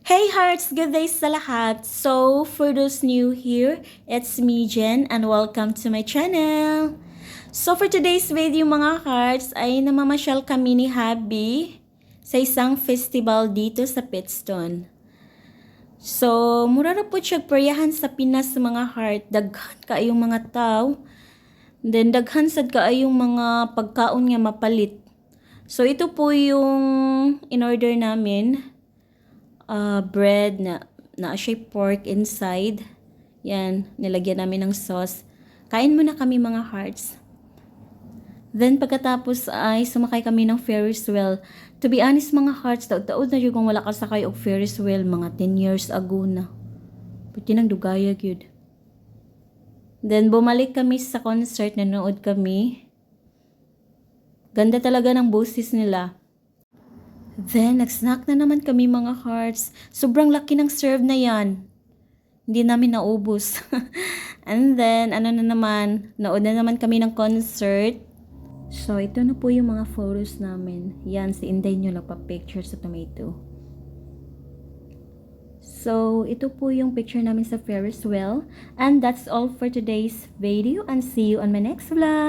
Hey hearts, good day sa lahat. So, for those new here, it's me Jen and welcome to my channel. So, for today's video mga hearts ay namamasyal kami ni Habi sa isang festival dito sa Pitstone. So, mura na po siya peryahan sa Pinas mga heart. Daghan kaayong mga tao. Then, daghan sad kaayong mga pagkaon nga mapalit. So, ito po yung in-order namin. Bread na siya pork inside. Yan, nilagyan namin ng sauce. Kain muna kami mga hearts. Then pagkatapos ay sumakay kami ng Ferris wheel. To be honest mga hearts, taod-taod na yun kung wala ka sakay og Ferris wheel mga 10 years ago na. Pati nang dugaya yun. Then bumalik kami sa concert, nanood kami. Ganda talaga ng boses nila. Then, nag-snack na naman kami mga hearts. Sobrang laki ng serve na yan. Hindi namin naubos. And then, naod na naman kami ng concert. So, ito na po yung mga photos namin. Yan, si Inday nyo nagpa-picture sa tomato. So, ito po yung picture namin sa Ferris wheel. And that's all for today's video. And see you on my next vlog.